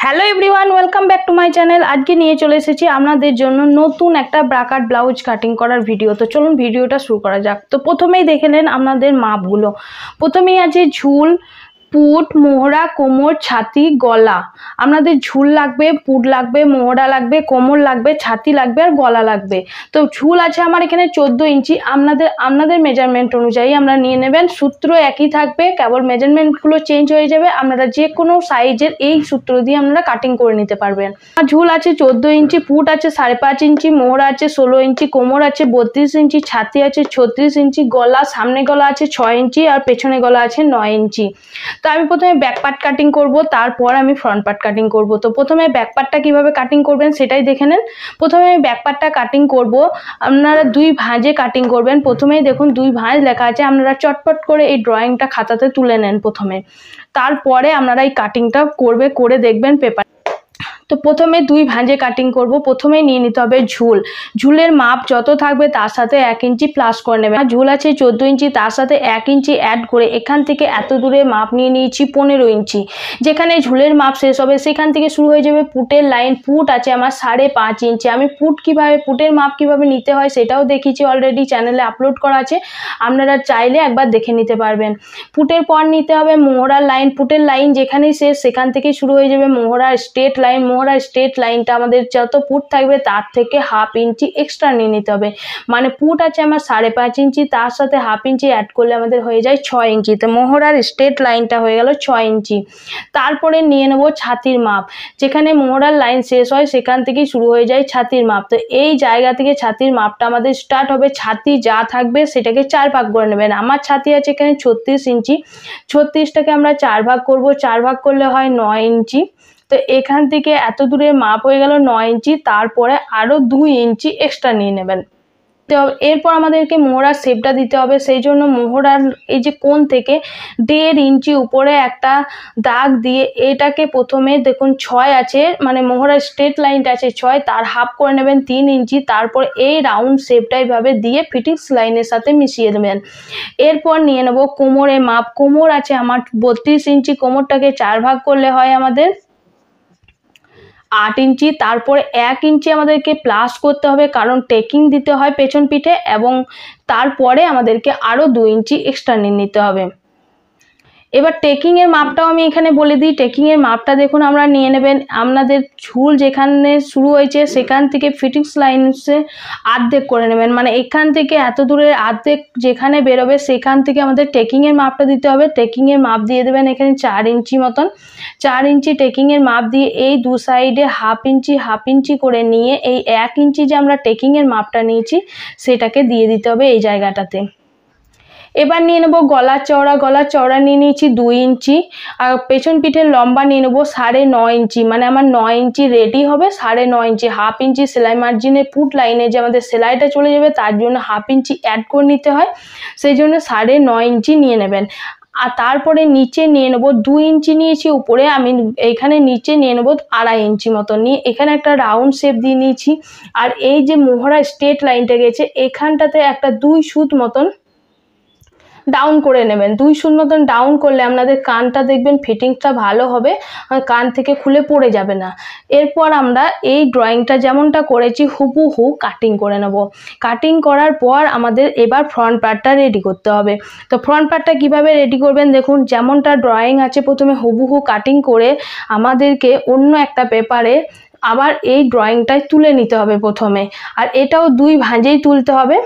Hello everyone, welcome back to my channel. আজকে নিয়ে চলে এসেছি আপনাদের জন্য নতুন একটা ব্রাকাট ব্লাউজ কাটিং করার ভিডিও। তো চলুন ভিডিওটা শুরু করা যাক। তো প্রথমেই দেখে নেন আপনাদের মাপগুলো। প্রথমেই আছে ঝুল, পুট, মোহরা, কোমর, ছাতি, গলা। আপনাদের ঝুল লাগবে, পুট লাগবে, মোহরা লাগবে, কোমর লাগবে, ছাতি লাগবে আর গলা লাগবে। তো ঝুল আছে আমার এখানে 14 ইঞ্চি। আপনাদের মেজারমেন্ট অনুযায়ী আমরা নিয়ে নেবেন। সূত্র একই থাকবে, কেবল মেজারমেন্টগুলো চেঞ্জ হয়ে যাবে। আপনারা যে কোনো সাইজের এই সূত্র দিয়ে আপনারা কাটিং করে নিতে পারবেন। ঝুল আছে 14 ইঞ্চি, পুট আছে 5.5 ইঞ্চি, মোহরা আছে 16 ইঞ্চি, কোমর আছে 32 ইঞ্চি, ছাতি আছে 36 ইঞ্চি, গলা সামনে গলা আছে 6 ইঞ্চি আর পেছনে গলা আছে 9 ইঞ্চি। তো আমি প্রথমে ব্যাক পার্ট কাটিং করব, তারপর আমি ফ্রন্ট পার্ট কাটিং করব। তো প্রথমে ব্যাক পার্টটা কিভাবে কাটিং করবেন সেটাই দেখে নেন। প্রথমে আমি ব্যাক পার্টটা কাটিং করব। আপনারা দুই ভাঁজে কাটিং করবেন। প্রথমেই দেখুন দুই ভাঁজ লেখা আছে, আপনারা চটপট করে এই ড্রয়িংটা খাতাতে তুলে নেন প্রথমে। তারপরে আপনারা এই কাটিংটা করে দেখবেন পেপার। তো প্রথমে দুই ভাঁজে কাটিং করব। প্রথমে নিয়ে নিতে হবে ঝুল। ঝুলের মাপ যত থাকবে তার সাথে 1 ইঞ্চি প্লাস করে নেবেন। ঝুল আছে 14 ইঞ্চি, তার সাথে 1 ইঞ্চি অ্যাড করে এখান থেকে এত দূরে মাপ নিয়ে নিয়েছি 15 ইঞ্চি। যেখানে ঝুলের মাপ শেষ হবে সেখান থেকে শুরু হয়ে যাবে পুটের লাইন। পুট আছে আমার 5.5 ইঞ্চি। আমি পুটের মাপ কিভাবে নিতে হয় সেটাও দেখিয়েছি, অলরেডি চ্যানেলে আপলোড করা আছে, আপনারা চাইলে একবার দেখে নিতে পারবেন। পুটের পর নিতে হবে মোহরার লাইন। পুটের লাইন যেখানেই শেষ সেখান থেকে শুরু হয়ে যাবে মোহরার স্ট্রেট লাইন। মোহরার স্ট্রেট লাইনটা আমাদের যত পুট থাকবে তার থেকে 1/2 ইঞ্চি এক্সট্রা নিয়ে নিতে হবে। মানে পুট আছে আমার 5.5 ইঞ্চি, তার সাথে 1/2 ইঞ্চি অ্যাড করলে আমাদের হয়ে যায় 6 ইঞ্চি। তো মোহরার স্ট্রেট লাইনটা হয়ে গেল 6 ইঞ্চি। তারপরে নিয়ে নেব ছাতির মাপ। যেখানে মোহরার লাইন শেষ হয় সেখান থেকেই শুরু হয়ে যায় ছাতির মাপ। তো এই জায়গা থেকে ছাতির মাপটা আমাদের স্টার্ট হবে। ছাতি যা থাকবে সেটাকে 4 ভাগ করে নেবেন। আমার ছাতি আছে এখানে 36 ইঞ্চি। 36টাকে আমরা 4 ভাগ করব। 4 ভাগ করলে হয় 9 ইঞ্চি। তো এখান থেকে এত দূরে মাপ হয়ে গেল 9 ইঞ্চি। তারপরে আরো 2 ইঞ্চি এক্সট্রা নিয়ে নেবেন। এরপর আমাদেরকে মোহরার শেপটা দিতে হবে। সেই জন্য মোহরার এই যে কোণ থেকে 1.5 ইঞ্চি উপরে একটা দাগ দিয়ে এটাকে প্রথমে দেখুন 6 আছে, মানে মোহরার স্ট্রেট লাইনটা আছে 6, তার হাফ করে নেবেন 3 ইঞ্চি। তারপর এই রাউন্ড শেপটা এইভাবে দিয়ে ফিটিংস লাইনের সাথে মিশিয়ে দেবেন। এরপর নিয়ে নেব কোমরের মাপ। কোমর আছে আমার 32 ইঞ্চি। কোমরটাকে 4 ভাগ করলে হয় আমাদের 8 ইঞ্চি। তারপরে 1 ইঞ্চি আমাদেরকে প্লাস করতে হবে, কারণ টেকিং দিতে হয় পেছন পিঠে, এবং তারপরে আমাদেরকে আরো 2 ইঞ্চি এক্সট্রা নিয়ে নিতে হবে। এবার টেকিং এর মাপটাও আমি এখানে বলে দিই। টেকিং এর মাপটা দেখুন আমরা নিয়ে নেবেন, আপনাদের ঝুল যেখানে শুরু হয়েছে সেখান থেকে ফিটিংস লাইনসে আর্ধেক করে নেবেন। মানে এখান থেকে এত দূরের আর্ধেক যেখানে বেরোবে সেখান থেকে আমাদের টেকিং এর মাপটা দিতে হবে। টেকিং এর মাপ দিয়ে দেবেন এখানে 4 ইঞ্চি মতন। 4 ইঞ্চি টেকিং এর মাপ দিয়ে এই দু সাইডে 1/2 ইঞ্চি করে নিয়ে এই 1 ইঞ্চি যে আমরা টেকিং এর মাপটা নিয়েছি সেটাকে দিয়ে দিতে হবে এই জায়গাটাতে। এবার নিয়ে নেবো গলার চওড়া। গলার চওড়া নিয়ে নিয়েছি 2 ইঞ্চি। আর পেছন পিঠের লম্বা নিয়ে নেবো 9.5 ইঞ্চি। মানে আমার 9 ইঞ্চি রেডি হবে। 9.5 ইঞ্চি 1/2 ইঞ্চি সেলাই মার্জিনের পুট লাইনে যে আমাদের সেলাইটা চলে যাবে তার জন্য 1/2 ইঞ্চি অ্যাড করে নিতে হয়, সেই জন্য 9.5 ইঞ্চি নিয়ে নেবেন। আর তারপরে নিচে নিয়ে নেবো 2 ইঞ্চি নিয়েছি উপরে, আমি এইখানে নিচে নিয়ে নেবো 2.5 ইঞ্চি মতন নিয়ে এখানে একটা রাউন্ড শেপ দিয়ে নিয়েছি। আর এই যে মোহরা স্ট্রেট লাইনটা গেছে এখানটাতে একটা 2 সুত মতন ডাউন করে নেবেন। 2 সুত মতন ডাউন করলে আপনাদের কানটা দেখবেন ফিটিংসটা ভালো হবে, কান থেকে খুলে পড়ে যাবে না। এরপর আমরা এই ড্রয়িংটা যেমনটা করেছি হুবহু কাটিং করে নেব। কাটিং করার পর আমাদের এবার ফ্রন্ট পার্টটা রেডি করতে হবে। তো ফ্রন্ট পার্টটা কিভাবে রেডি করবেন দেখুন, যেমনটা ড্রয়িং আছে প্রথমে হুবহু কাটিং করে আমাদেরকে অন্য একটা পেপারে আবার এই ড্রয়িংটায় তুলে নিতে হবে প্রথমে। আর এটাও 2 ভাঁজেই তুলতে হবে।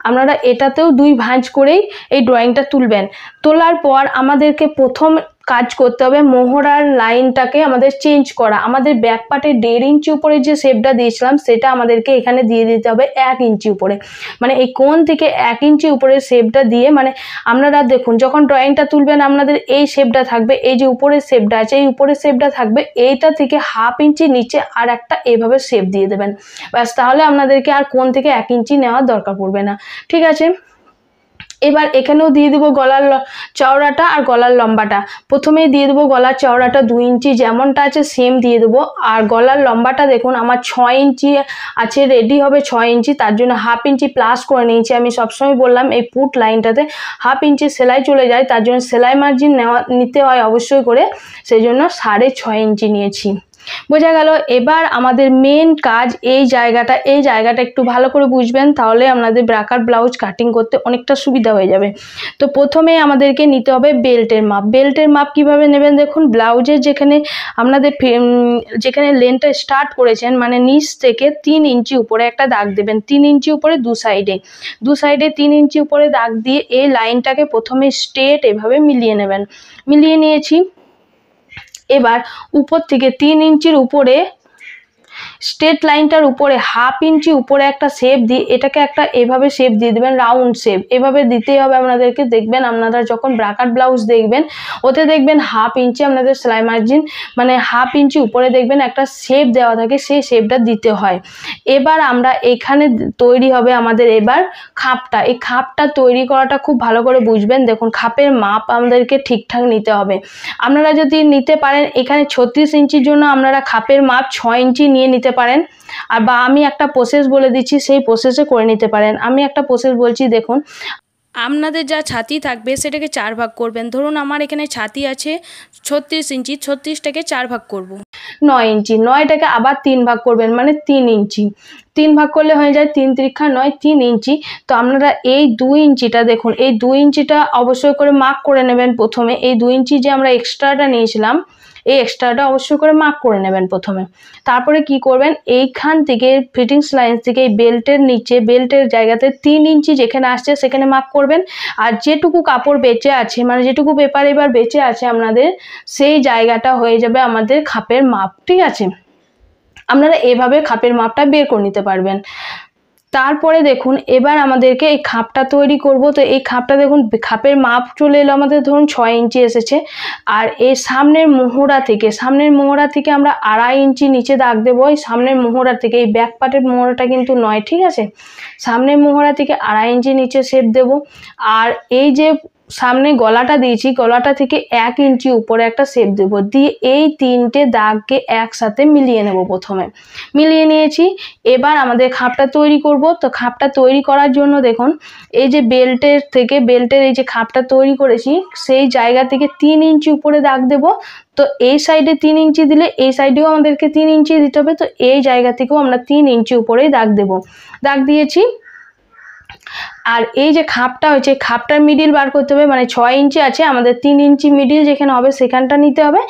আপনারা এটাতেও 2 ভাঁজ করেই এই ড্রয়িংটা তুলবেন। তোলার পর আমাদেরকে প্রথম কাজ করতে হবে মোহরার লাইনটাকে আমাদের চেঞ্জ করা। আমাদের ব্যাক পার্টে 1.5 ইঞ্চি উপরে যে শেপটা দিয়েছিলাম সেটা আমাদেরকে এখানে দিয়ে দিতে হবে 1 ইঞ্চি উপরে। মানে এই কোণ থেকে 1 ইঞ্চি উপরে শেপটা দিয়ে, মানে আপনারা দেখুন যখন ড্রয়িংটা তুলবেন আপনাদের এই শেপটা থাকবে, এই যে উপরের শেপটা আছে এই উপরের শেপটা থাকবে, এইটা থেকে 1/2 ইঞ্চি নিচে আর একটা এইভাবে শেপ দিয়ে দেবেন। ব্যাস, তাহলে আপনাদেরকে আর কোণ থেকে 1 ইঞ্চি নেওয়ার দরকার পড়বে না। ঠিক আছে, এবার এখানেও দিয়ে দেবো গলার চওড়াটা আর গলার লম্বাটা। প্রথমেই দিয়ে দেবো গলার চওড়াটা 2 ইঞ্চি যেমনটা আছে সেম দিয়ে দেবো। আর গলার লম্বাটা দেখুন আমার 6 ইঞ্চি আছে, রেডি হবে 6 ইঞ্চি, তার জন্য হাফ ইঞ্চি প্লাস করে নিয়েছি। আমি সবসময় বললাম এই পুট লাইনটাতে হাফ ইঞ্চি সেলাই চলে যায়, তার জন্য সেলাই মার্জিন নিতে হয় অবশ্যই করে, সেই জন্য 6.5 ইঞ্চি নিয়েছি। বোঝা গেল। এবার আমাদের মেন কাজ এই জায়গাটা একটু ভালো করে বুঝবেন, তাহলে আপনাদের ব্রাকার ব্লাউজ কাটিং করতে অনেকটা সুবিধা হয়ে যাবে। তো প্রথমে আমাদেরকে নিতে হবে বেল্টের মাপ। বেল্টের মাপ কিভাবে নেবেন দেখুন, ব্লাউজের যেখানে আপনাদের যেখানে লেনটা স্টার্ট করেছেন মানে নিচ থেকে 3 ইঞ্চি উপরে একটা দাগ দেবেন। 3 ইঞ্চি উপরে দু সাইডে 3 ইঞ্চি উপরে দাগ দিয়ে এই লাইনটাকে প্রথমে স্ট্রেট এভাবে মিলিয়ে নেবেন। মিলিয়ে নিয়েছি। এবার উপর থেকে 3 ইঞ্চির উপরে স্ট্রেট লাইনটার উপরে হাফ ইঞ্চি উপরে একটা শেপ দিয়ে এটাকে একটা এভাবে শেপ দিয়ে দেবেন, রাউন্ড শেপ এভাবে দিতেই হবে আপনাদেরকে। দেখবেন আপনারা যখন ব্রাকার ব্লাউজ দেখবেন ওতে দেখবেন হাফ ইঞ্চি আপনাদের সেলাই মার্জিন মানে হাফ ইঞ্চি উপরে দেখবেন একটা শেপ দেওয়া থাকে, সেই শেপটা দিতে হয়। এবার আমরা এখানে তৈরি হবে আমাদের এবার খাপটা। এই খাপটা তৈরি করাটা খুব ভালো করে বুঝবেন। দেখুন খাপের মাপ আমাদেরকে ঠিকঠাক নিতে হবে। আপনারা যদি নিতে পারেন এখানে 36 ইঞ্চির জন্য আপনারা খাপের মাপ 6 ইঞ্চি নিয়ে নিতে পারেন, আর বা আমি একটা প্রসেস বলে দিচ্ছি সেই প্রসেসে করে নিতে পারেন। আমি একটা প্রসেস বলছি দেখুন, আপনাদের যা ছাতি থাকবে সেটাকে 4 ভাগ করবেন। ধরুন আমার এখানে ছাতি আছে 36 ইঞ্চি, 36টাকে 4 ভাগ করব। 9 ইঞ্চি, 9টাকে আবার 3 ভাগ করবেন মানে 3 ইঞ্চি। 3 ভাগ করলে হয়ে যায় 3 × 9 3 ইঞ্চি। তো আপনারা এই 2 ইঞ্চিটা দেখুন, এই 2 ইঞ্চিটা অবশ্যই করে মার্ক করে নেবেন। প্রথমে এই 2 ইঞ্চি যে আমরা এক্সট্রাটা নিয়েছিলাম এই এক্সট্রাটা অবশ্যই করে মার্ক করে নেবেন প্রথমে। তারপরে কি করবেন, এইখান থেকে ফিটিংস লাইন থেকে এই বেল্টের নিচে বেল্টের জায়গাতে 3 ইঞ্চি যেখানে আসছে সেখানে মার্ক করবেন। আর যেটুকু কাপড় বেঁচে আছে মানে যেটুকু পেপার এবার বেঁচে আছে আপনাদের সেই জায়গাটা হয়ে যাবে আমাদের খাপের মাপ। ঠিক আছে, আপনারা এভাবে খাপের মাপটা বের করে নিতে পারবেন। তারপরে দেখুন এবার আমাদেরকে এই খাপটা তৈরি করব। তো এই খাপটা দেখুন খাপের মাপ চলে এলো আমাদের, ধরুন 6 ইঞ্চি এসেছে। আর এই সামনের মোহরা থেকে আমরা 2.5 ইঞ্চি নিচে দাগ দেবো। এই সামনের মোহরা থেকে এই ব্যাক পার্টের মোহরাটা কিন্তু নয়, ঠিক আছে, সামনের মোহরা থেকে 2.5 ইঞ্চি নিচে শেপ দেব। আর এই যে সামনে গলাটা দিয়েছি গলাটা থেকে 1 ইঞ্চি উপরে একটা শেপ দেব, দিয়ে এই 3টে দাগকে একসাথে মিলিয়ে নেব। প্রথমে মিলিয়ে নিয়েছি। এবার আমাদের খাপটা তৈরি করব। তো খাপটা তৈরি করার জন্য দেখুন এই যে বেল্টের এই যে খাপটা তৈরি করেছি সেই জায়গা থেকে 3 ইঞ্চি উপরে দাগ দেব। তো এই সাইডে 3 ইঞ্চি দিলে এই সাইডেও আমাদেরকে 3 ইঞ্চি দিতে হবে। তো এই জায়গা থেকেও আমরা 3 ইঞ্চি উপরেই দাগ দেব। দাগ দিয়েছি। আর এই যে খাপটা হয়েছে খাপটার মিডিল বার করতে হবে, মানে 6 ইঞ্চি আছে আমাদের 3 ইঞ্চি মিডিল যেখানে হবে সেখানটা নিতে হবে।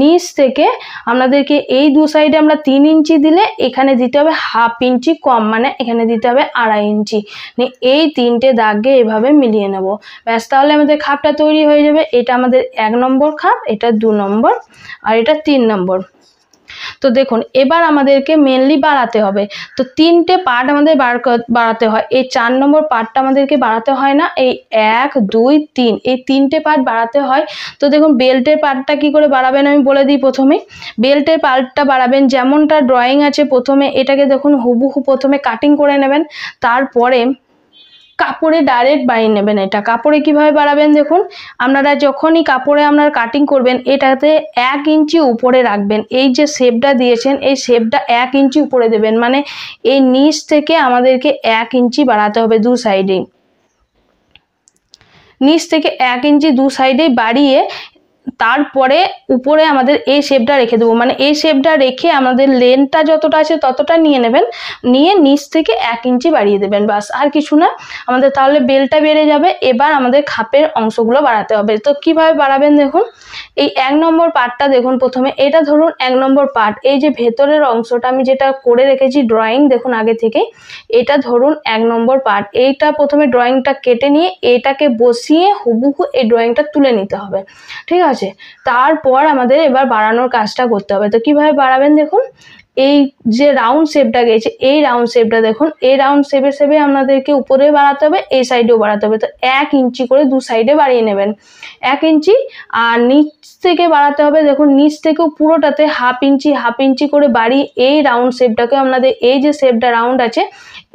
নিচ থেকে আপনাদেরকে এই দু সাইডে আমরা 3 ইঞ্চি দিলে এখানে দিতে হবে হাফ ইঞ্চি কম, মানে এখানে দিতে হবে 2.5 ইঞ্চি। এই 3টে দাগকে এভাবে মিলিয়ে নেব। ব্যাস, তাহলে আমাদের খাপটা তৈরি হয়ে যাবে। এটা আমাদের 1 নম্বর খাপ, এটা 2 নম্বর আর এটা 3 নম্বর। তো দেখুন এবার আমাদেরকে মেনলি বাড়াতে হবে। তো 3টে পার্ট আমাদের বাড়াতে হয়। এই 4 নম্বর পার্টটা আমাদেরকে বাড়াতে হয় না, এই 1 2 3 এই 3টে পার্ট বাড়াতে হয়। তো দেখুন বেল্টের পার্টটা কি করে বাড়াবেন আমি বলে দিই। প্রথমে বেল্টের পার্টটা বাড়াবেন যেমনটা ড্রয়িং আছে, প্রথমে এটাকে দেখুন হুবহু প্রথমে কাটিং করে নেবেন। তারপরে কাপড়ে ডাইরেক্ট বাড়িয়ে নেবেন। এটা কাপড়ে কিভাবে বাড়াবেন দেখুন, আপনারা যখনই কাপড়ে আপনারা কাটিং করবেন এটাতে 1 ইঞ্চি উপরে রাখবেন। এই যে শেপটা দিয়েছেন এই শেপটা 1 ইঞ্চি উপরে দেবেন, মানে এই নিচ থেকে আমাদেরকে 1 ইঞ্চি বাড়াতে হবে দু সাইডে। নিচ থেকে 1 ইঞ্চি দু সাইডে বাড়িয়ে তারপরে উপরে আমাদের এই শেপটা রেখে দেবো, মানে এই শেপটা রেখে আমাদের লেন্থটা যতটা আছে ততটা নিয়ে নেবেন, নিয়ে নিচ থেকে 1 ইঞ্চি বাড়িয়ে দেবেন। বাস, আর কিছু না আমাদের, তাহলে বেলটা বেড়ে যাবে। এবার আমাদের খাপের অংশগুলো বাড়াতে হবে। তো কিভাবে বাড়াবেন দেখুন, এই 1 নম্বর পার্টটা দেখুন প্রথমে এটা ধরুন 1 নম্বর পার্ট, এই যে ভেতরের অংশটা আমি যেটা করে রেখেছি ড্রয়িং দেখুন আগে থেকে, এটা ধরুন 1 নম্বর পার্ট। এইটা প্রথমে ড্রয়িংটা কেটে নিয়ে এটাকে বসিয়ে হুবহু এই ড্রয়িংটা তুলে নিতে হবে, ঠিক আছে। তারপর আমাদের এবার বাড়ানোর কাজটা করতে হবে। তো কিভাবে বাড়াবেন দেখুন, এই যে রাউন্ড শেপটা গেছে এই রাউন্ড শেপটা দেখুন, এই রাউন্ড শেপে আপনাদেরকে উপরে বাড়াতে হবে, এই সাইডেও বাড়াতে হবে। তো 1 ইঞ্চি করে দু সাইডে বাড়িয়ে নেবেন, 1 ইঞ্চি। আর নিচ থেকে বাড়াতে হবে, দেখুন নিচ থেকেও পুরোটাতে হাফ ইঞ্চি করে বাড়িয়ে এই রাউন্ড শেপটাকে আপনাদের এই যে শেপটা রাউন্ড আছে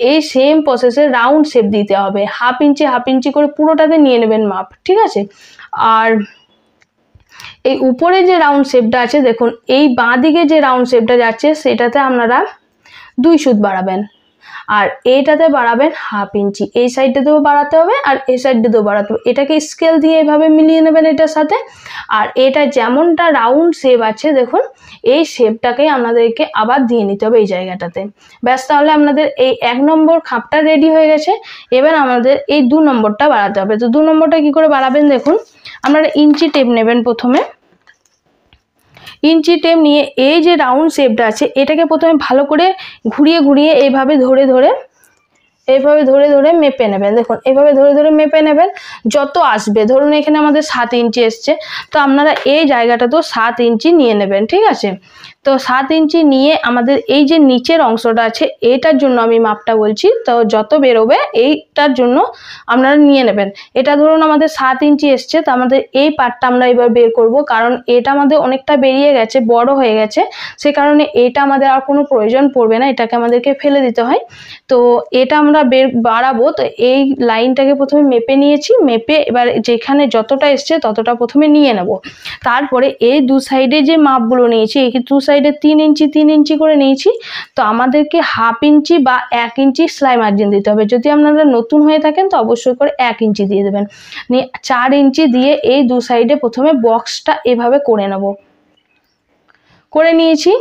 এই সেম প্রসেসে রাউন্ড শেপ দিতে হবে। হাফ ইঞ্চি করে পুরোটাতে নিয়ে নেবেন মাপ, ঠিক আছে। আর এই উপরে যে রাউন্ড শেপটা আছে দেখুন, এই বাঁ দিকে যে রাউন্ড শেপটা যাচ্ছে সেটাতে আপনারা 2 সুত বাড়াবেন, আর এইটাতে বাড়াবেন হাফ ইঞ্চি। এই সাইডটাতেও বাড়াতে হবে আর এই সাইডটাতেও বাড়াতে হবে। এটাকে স্কেল দিয়ে এভাবে মিলিয়ে নেবেন এটার সাথে। আর এটা যেমনটা রাউন্ড শেপ আছে দেখুন, এই শেপটাকে আপনাদেরকে আবার দিয়ে নিতে হবে এই জায়গাটাতে। ব্যাস, তাহলে আপনাদের এই 1 নম্বর খাপটা রেডি হয়ে গেছে। এবার আমাদের এই 2 নম্বরটা বাড়াতে হবে। তো 2 নম্বরটা কি করে বাড়াবেন দেখুন, আপনারা ইঞ্চি টেপ নেবেন। প্রথমে ইঞ্চি টেপ নিয়ে এই যে রাউন্ড শেপটা আছে এটাকে প্রথমে ভালো করে ঘুরিয়ে এইভাবে ধরে মেপে নেবেন। দেখুন এইভাবে ধরে মেপে নেবেন যত আসবে। ধরুন এখানে আমাদের 7 ইঞ্চি এসছে, তো আপনারা এই জায়গাটাতেও 7 ইঞ্চি নিয়ে নেবেন, ঠিক আছে। তো 7 ইঞ্চি নিয়ে আমাদের এই যে নিচের অংশটা আছে এটার জন্য আমি মাপটা বলছি, তো যত বেরোবে এইটার জন্য আপনারা নিয়ে নেবেন। এটা ধরুন আমাদের 7 ইঞ্চি এসছে, তো আমাদের এই পার্টটা আমরা এবার বের করব, কারণ এটা আমাদের অনেকটা বেরিয়ে গেছে, বড় হয়ে গেছে, সে কারণে এটা আমাদের আর কোনো প্রয়োজন পড়বে না, এটাকে আমাদেরকে ফেলে দিতে হয়। তো এটা আমরা বাড়াবো। তো এই লাইনটাকে প্রথমে মেপে নিয়েছি, মেপে এবার যেখানে যতটা এসছে ততটা প্রথমে নিয়ে নেব। তারপরে এই দু সাইডে যে মাপগুলো নিয়েছি, এই দু সাইডে 3 ইঞ্চি করে নিয়েছি। তো আমাদেরকে হাফ ইঞ্চি বা 1 ইঞ্চি সেলাই মার্জিন দিতে হবে। যদি আপনারা নতুন হয়ে থাকেন তো অবশ্যই করে 1 ইঞ্চি দিয়ে দেবেন। নিয়ে 4 ইঞ্চি দিয়ে এই দু সাইডে প্রথমে বক্সটা এভাবে করে নেব, করে নিয়েছি।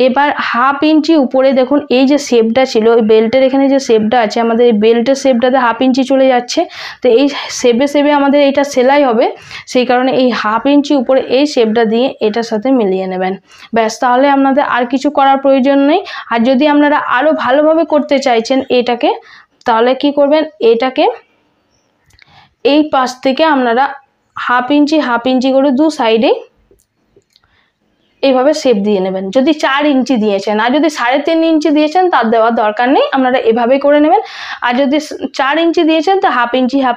এবার হাফ ইঞ্চি উপরে দেখুন এই যে শেপটা ছিল, ওই বেল্টের এখানে যে শেপটা আছে আমাদের এই বেল্টের শেপটাতে হাফ ইঞ্চি চলে যাচ্ছে। তো এই শেপে আমাদের এটা সেলাই হবে, সেই কারণে এই হাফ ইঞ্চি উপরে এই শেপটা দিয়ে এটার সাথে মিলিয়ে নেবেন। ব্যাস, তাহলে আপনাদের আর কিছু করার প্রয়োজন নেই। আর যদি আপনারা আরও ভালোভাবে করতে চাইছেন এটাকে, তাহলে কি করবেন, এটাকে এই পাশ থেকে আপনারা হাফ ইঞ্চি করে দু সাইডে এইভাবে শেপ দিয়ে নেবেন। যদি 4 ইঞ্চি দিয়েছেন আর যদি 3.5 ইঞ্চি দিয়েছেন তার দেওয়ার দরকার নেই, আপনারা এভাবেই করে নেবেন। আর যদি 4 ইঞ্চি দিয়েছেন তো হাফ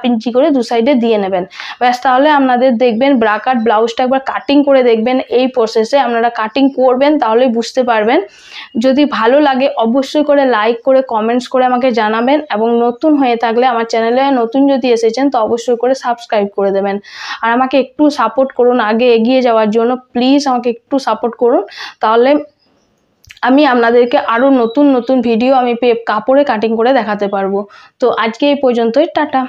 ইঞ্চি করে দু সাইডে দিয়ে নেবেন। ব্যাস, তাহলে আপনাদের দেখবেন ব্রাকাট ব্লাউজটা একবার কাটিং করে দেখবেন। এই প্রসেসে আপনারা কাটিং করবেন, তাহলেই বুঝতে পারবেন। যদি ভালো লাগে অবশ্যই করে লাইক করে কমেন্টস করে আমাকে জানাবেন, এবং নতুন হয়ে থাকলে আমার চ্যানেলে নতুন যদি এসেছেন তো অবশ্যই করে সাবস্ক্রাইব করে দেবেন। আর আমাকে একটু সাপোর্ট করুন আগে এগিয়ে যাওয়ার জন্য, প্লিজ আমাকে একটু সাপোর্ট করুন, তাহলে আমি আপনাদেরকে আরও নতুন ভিডিও আমি কাপড়ে কাটিং করে দেখাতে পারবো। তো আজকে এই পর্যন্তই, টাটা।